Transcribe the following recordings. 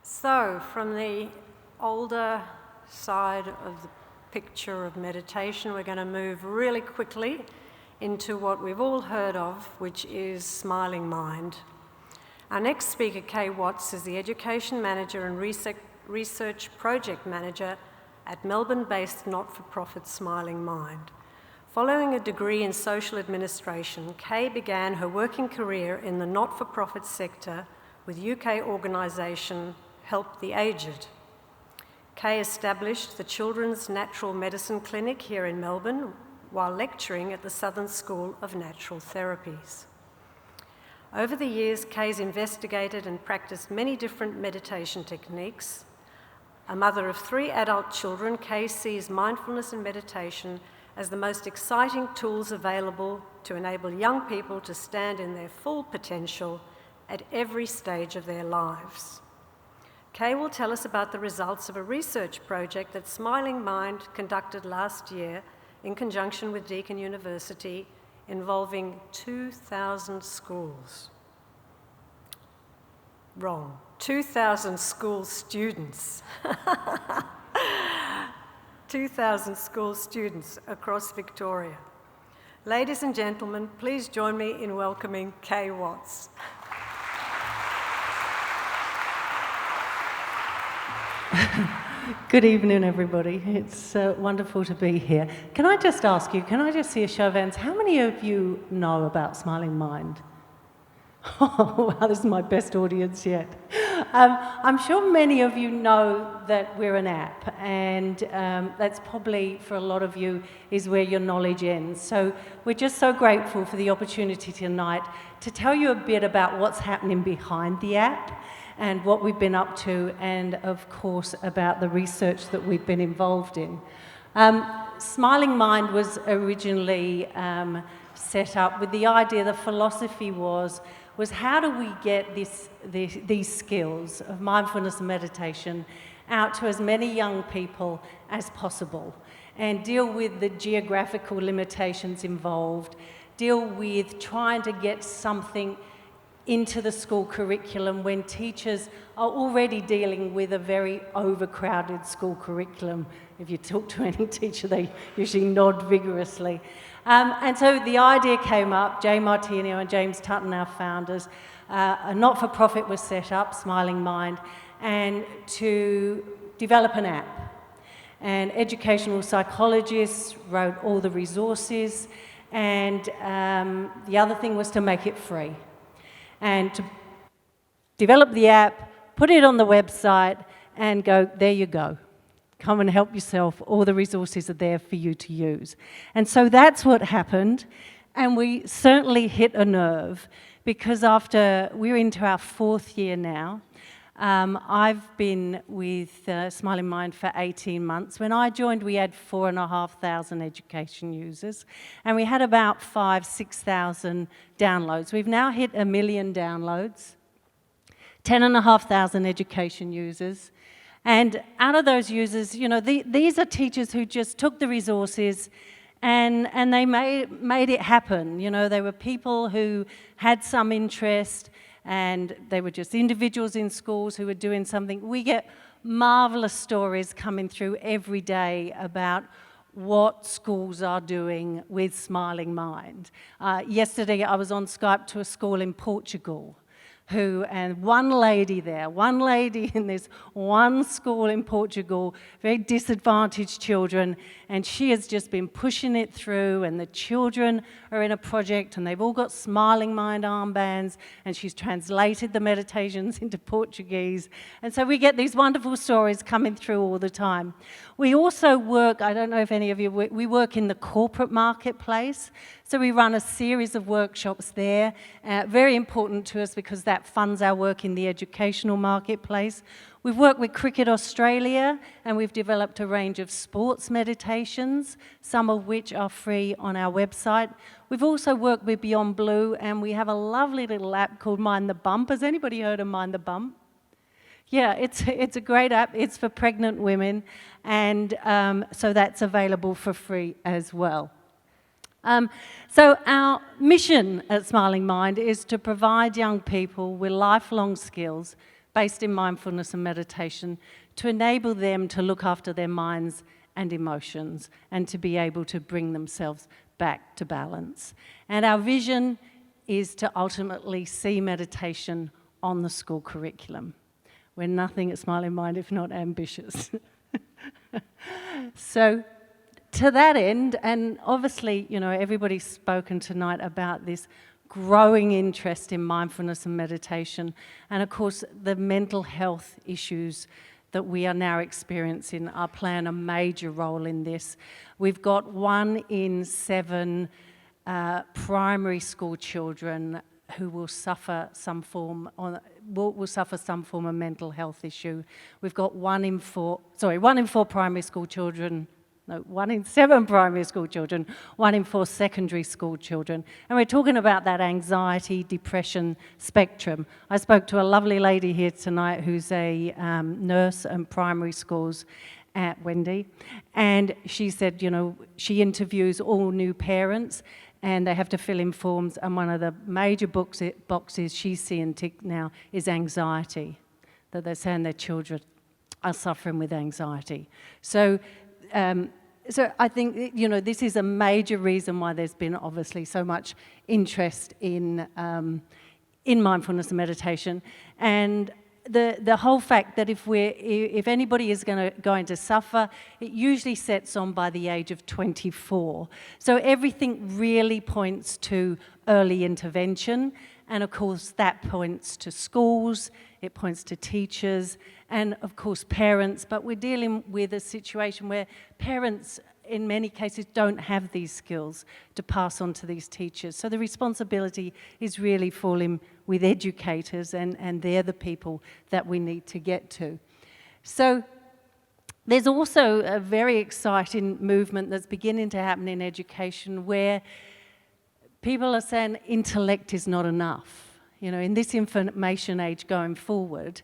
So, from the older side of the picture of meditation, we're going to move really quickly into what we've all heard of, which is Smiling Mind. Our next speaker, Kay Watts, is the Education Manager and Research Project Manager at Melbourne-based not-for-profit Smiling Mind. Following a degree in social administration, Kay began her working career in the not-for-profit sector with UK organisation Help the Aged. Kay established the Children's Natural Medicine Clinic here in Melbourne while lecturing at the Southern School of Natural Therapies. Over the years, Kay's investigated and practiced many different meditation techniques. A mother of 3 adult children, Kay sees mindfulness and meditation as the most exciting tools available to enable young people to stand in their full potential at every stage of their lives. Kay will tell us about the results of a research project that Smiling Mind conducted last year in conjunction with Deakin University, involving 2,000 schools. Wrong. 2,000 school students. 2,000 school students across Victoria. Ladies and gentlemen, please join me in welcoming Kay Watts. Good evening, everybody. It's wonderful to be here. Can I just ask you, can I just see a show of hands, how many of you know about Smiling Mind? Oh, wow, this is my best audience yet. I'm sure many of you know that we're an app, and that's probably, for a lot of you, is where your knowledge ends. So we're just so grateful for the opportunity tonight to tell you a bit about what's happening behind the app and what we've been up to, and of course about the research that we've been involved in. Smiling Mind was originally set up with the idea, the philosophy was how do we get these skills of mindfulness and meditation out to as many young people as possible, and deal with the geographical limitations involved, deal with trying to get something into the school curriculum when teachers are already dealing with a very overcrowded school curriculum. If you talk to any teacher, they usually nod vigorously. And so the idea came up, Jay Martino and James Tutton, our founders, a not-for-profit was set up, Smiling Mind, and to develop an app. And educational psychologists wrote all the resources, and the other thing was to make it free. And to develop the app, put it on the website, and go, there you go. Come and help yourself. All the resources are there for you to use. And so that's what happened. And we certainly hit a nerve, because we're into our 4th year now. I've been with Smiling Mind for 18 months. When I joined, we had 4,500 education users, and we had about 6,000 downloads. We've now hit 1 million downloads, 10,500 education users. And out of those users, you know, these are teachers who just took the resources and they made it happen. You know, they were people who had some interest, and they were just individuals in schools who were doing something. We get marvellous stories coming through every day about what schools are doing with Smiling Mind. Yesterday I was on Skype to a school in Portugal, and one lady in this one school in Portugal, very disadvantaged children, and she has just been pushing it through, and the children are in a project and they've all got Smiling Mind armbands, and she's translated the meditations into Portuguese. And so we get these wonderful stories coming through all the time. We also work, I don't know if any of you, we work in the corporate marketplace. So we run a series of workshops there, very important to us because that funds our work in the educational marketplace. We've worked with Cricket Australia, and we've developed a range of sports meditations, some of which are free on our website. We've also worked with Beyond Blue, and we have a lovely little app called Mind the Bump. Has anybody heard of Mind the Bump? Yeah, it's a great app. It's for pregnant women, and so that's available for free as well. So our mission at Smiling Mind is to provide young people with lifelong skills based in mindfulness and meditation to enable them to look after their minds and emotions and to be able to bring themselves back to balance. And our vision is to ultimately see meditation on the school curriculum. We're nothing at Smiling Mind if not ambitious. So to that end, and obviously, you know, everybody's spoken tonight about this growing interest in mindfulness and meditation, and of course the mental health issues that we are now experiencing are playing a major role in this. We've got 1 in 7 primary school children who will suffer some form of mental health issue. We've got 1 in 4 primary school children, no, 1 in 7 primary school children, 1 in 4 secondary school children. And we're talking about that anxiety, depression spectrum. I spoke to a lovely lady here tonight who's a nurse in primary schools at Wendy, and she said, you know, she interviews all new parents and they have to fill in forms, and one of the major boxes she's seeing tick now is anxiety, that they're saying their children are suffering with anxiety. So I think, you know, this is a major reason why there's been obviously so much interest in mindfulness and meditation, and the whole fact that if anybody is going to suffer, it usually sets on by the age of 24. So everything really points to early intervention, and of course that points to schools, it points to teachers, and of course parents. But we're dealing with a situation where parents in many cases don't have these skills to pass on to these teachers. So the responsibility is really falling with educators, and they're the people that we need to get to. So there's also a very exciting movement that's beginning to happen in education where people are saying intellect is not enough. You know, in this information age going forward,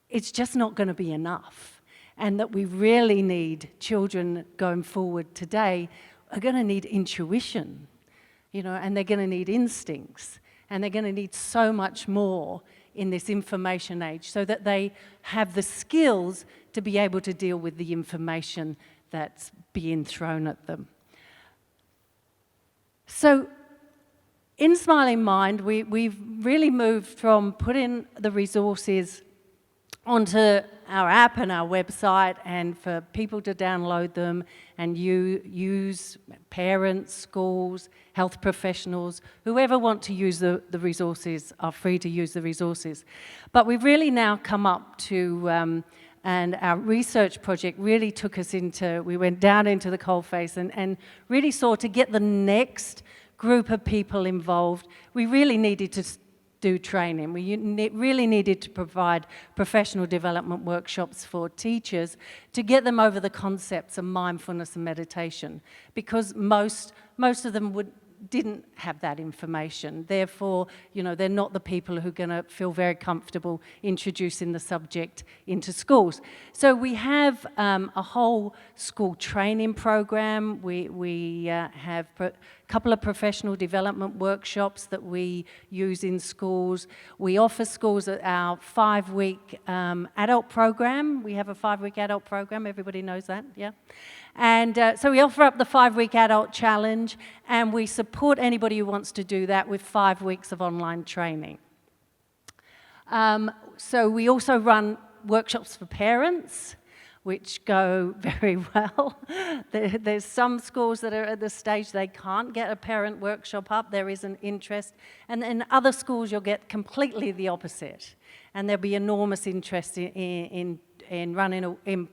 it's just not going to be enough. And that we really need children going forward today are going to need intuition, you know, and they're going to need instincts, and they're going to need so much more in this information age so that they have the skills to be able to deal with the information that's being thrown at them. So in Smiling Mind, we've really moved from putting the resources onto our app and our website, and for people to download them and use, parents, schools, health professionals, whoever want to use the resources are free to use the resources. But we've really now come up to, and our research project really took us into, we went down into the coalface and really saw to get the next group of people involved, we really needed to do training. We really needed to provide professional development workshops for teachers to get them over the concepts of mindfulness and meditation, because most of them didn't have that information. Therefore, you know, they're not the people who are going to feel very comfortable introducing the subject into schools. So we have a whole school training program. We have a couple of professional development workshops that we use in schools. We offer schools our 5-week adult program. We have a 5-week adult program. Everybody knows that, yeah? And so we offer up the 5-week adult challenge, and we support anybody who wants to do that with 5 weeks of online training. So we also run workshops for parents, which go very well. There's some schools that are at the stage they can't get a parent workshop up, there is an interest, and in other schools you'll get completely the opposite, and there'll be enormous interest in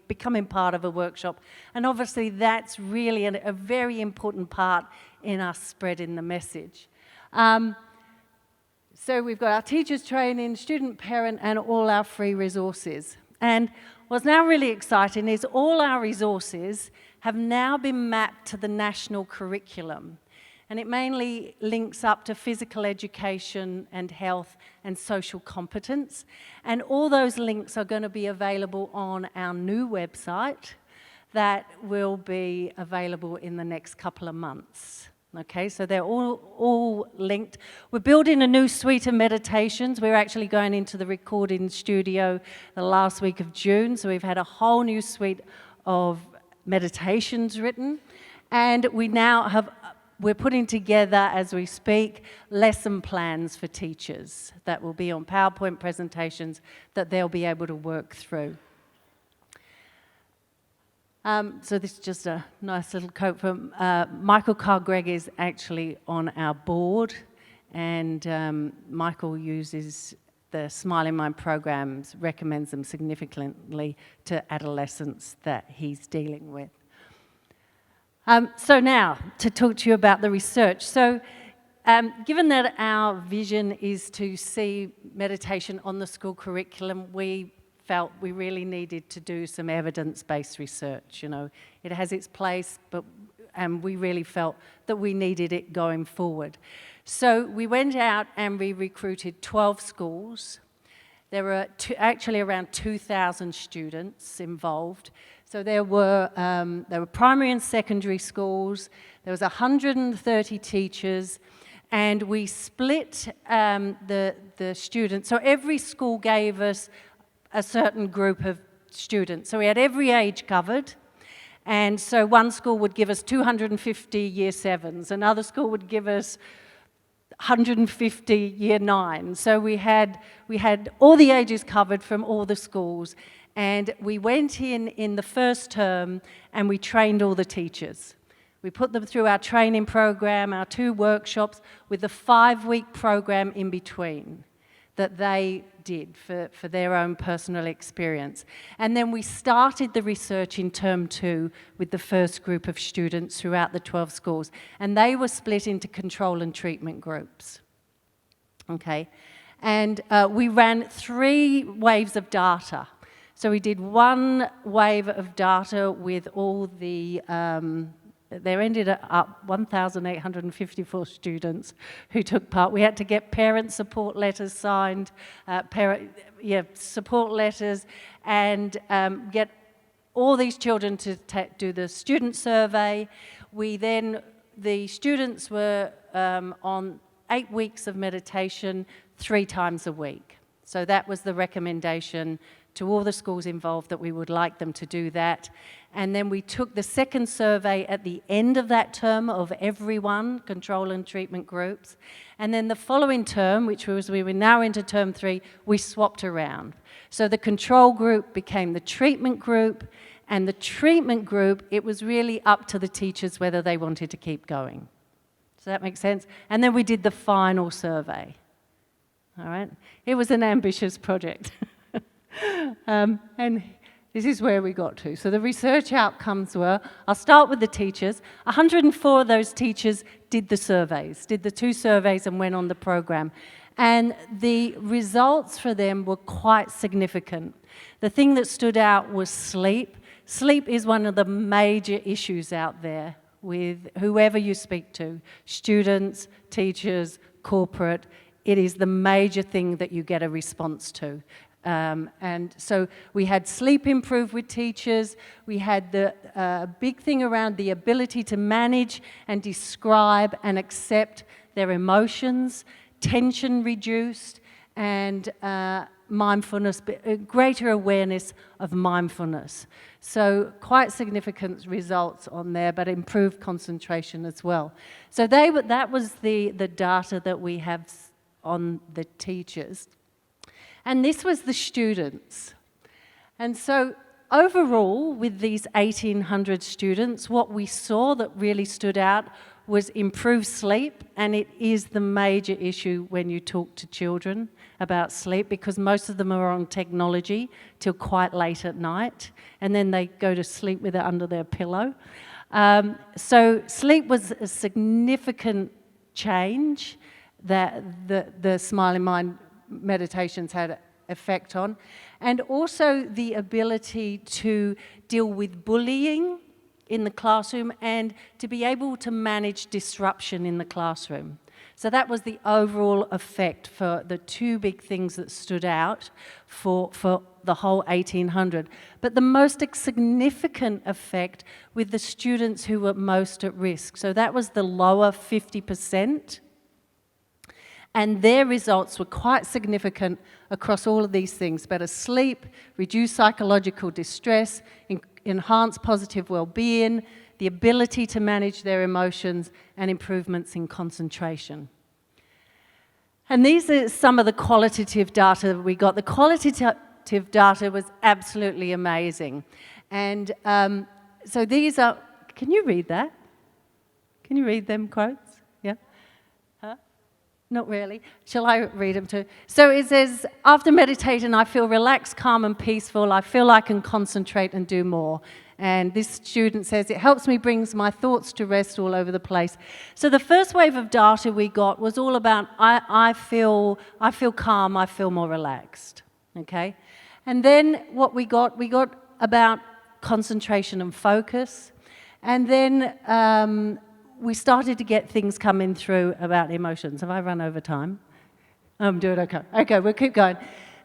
becoming part of a workshop. And obviously that's really a very important part in us spreading the message. So we've got our teachers training, student, parent, and all our free resources. And what's now really exciting is all our resources have now been mapped to the national curriculum. And it mainly links up to physical education and health and social competence. And all those links are going to be available on our new website that will be available in the next couple of months. Okay, so they're all linked. We're building a new suite of meditations. We're actually going into the recording studio the last week of June, so we've had a whole new suite of meditations written, and we're putting together, as we speak, lesson plans for teachers that will be on PowerPoint presentations that they'll be able to work through. So this is just a nice little quote from Michael Carr-Gregg is actually on our board, and Michael uses the Smiling Mind programs, recommends them significantly to adolescents that he's dealing with. So now, to talk to you about the research. So given that our vision is to see meditation on the school curriculum, we felt we really needed to do some evidence-based research. You know, it has its place, and we really felt that we needed it going forward. So we went out and we recruited 12 schools. There were actually around 2,000 students involved. So there were primary and secondary schools. There was 130 teachers, and we split the students. So every school gave us a certain group of students. So we had every age covered, and so one school would give us 250 year sevens, another school would give us 150 year nines. So we had all the ages covered from all the schools, and we went in the first term and we trained all the teachers. We put them through our training program, our 2 workshops, with a 5-week program in between that they did for their own personal experience. And then we started the research in term 2 with the first group of students throughout the 12 schools, and they were split into control and treatment groups. Okay, and we ran 3 waves of data. So we did 1 wave of data with all the there ended up 1,854 students who took part. We had to get parent support letters signed, support letters, and get all these children to do the student survey. The students were on 8 weeks of meditation 3 times a week. So that was the recommendation to all the schools involved, that we would like them to do that. And then we took the second survey at the end of that term of everyone, control and treatment groups. And then the following term, we were now into term 3, we swapped around. So the control group became the treatment group, and the treatment group, it was really up to the teachers whether they wanted to keep going. Does that make sense? And then we did the final survey. All right? It was an ambitious project. And this is where we got to. So the research outcomes were, I'll start with the teachers. 104 of those teachers did the 2 surveys and went on the program. And the results for them were quite significant. The thing that stood out was sleep. Sleep is one of the major issues out there with whoever you speak to, students, teachers, corporate. It is the major thing that you get a response to. And so we had sleep improve with teachers. We had the big thing around the ability to manage and describe and accept their emotions, tension reduced, and mindfulness, greater awareness of mindfulness. So quite significant results on there, but improved concentration as well. So that was the data that we have on the teachers. And this was the students. And so overall, with these 1,800 students, what we saw that really stood out was improved sleep, and it is the major issue when you talk to children about sleep, because most of them are on technology till quite late at night, and then they go to sleep with it under their pillow. So sleep was a significant change that the Smiling Mind meditations had effect on, and also the ability to deal with bullying in the classroom and to be able to manage disruption in the classroom. So that was the overall effect for the two big things that stood out for the whole 1800. But the most significant effect with the students who were most at risk. So that was the lower 50%. And their results were quite significant across all of these things: better sleep, reduced psychological distress, enhanced positive well-being, the ability to manage their emotions, and improvements in concentration. And these are some of the qualitative data that we got. The qualitative data was absolutely amazing. And so these are, can you read that? Can you read them quotes? Yeah? Huh? Not really. Shall I read them too? So it says, after meditating, I feel relaxed, calm, and peaceful. I feel I can concentrate and do more. And this student says, it helps me bring my thoughts to rest all over the place. So the first wave of data we got was all about, I feel calm, I feel more relaxed, okay? And then what we got about concentration and focus. And then we started to get things coming through about emotions. Have I run over time? I'm doing okay. Okay, we'll keep going.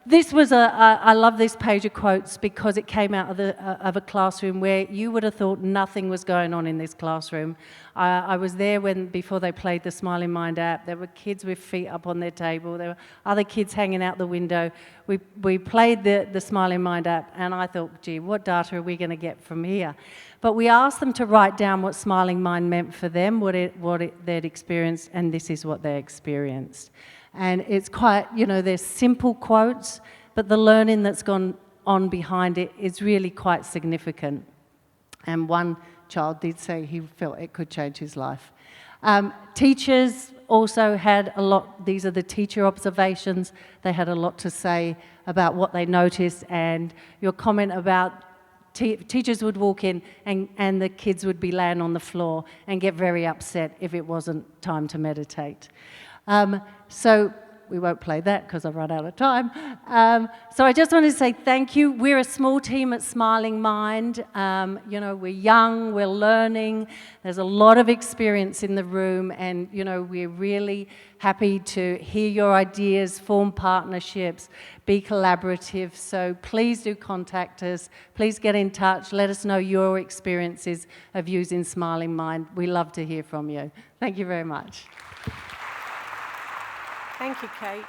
This was I love this page of quotes because it came out of a classroom where you would have thought nothing was going on in this classroom. I was there before they played the Smiling Mind app. There were kids with feet up on their table. There were other kids hanging out the window. We played the Smiling Mind app, and I thought, gee, what data are we going to get from here? But we asked them to write down what Smiling Mind meant for them, what they'd experienced, and this is what they experienced. And it's quite, there's simple quotes, but the learning that's gone on behind it is really quite significant. And one child did say he felt it could change his life. Teachers also had a lot, these are the teacher observations, they had a lot to say about what they noticed, and your comment about teachers would walk in and the kids would be laying on the floor and get very upset if it wasn't time to meditate. So we won't play that because I've run out of time. So I just want to say thank you. We're a small team at Smiling Mind. We're young, we're learning. There's a lot of experience in the room, and we're really happy to hear your ideas, form partnerships, be collaborative. So please do contact us. Please get in touch. Let us know your experiences of using Smiling Mind. We love to hear from you. Thank you very much. Thank you, Kate.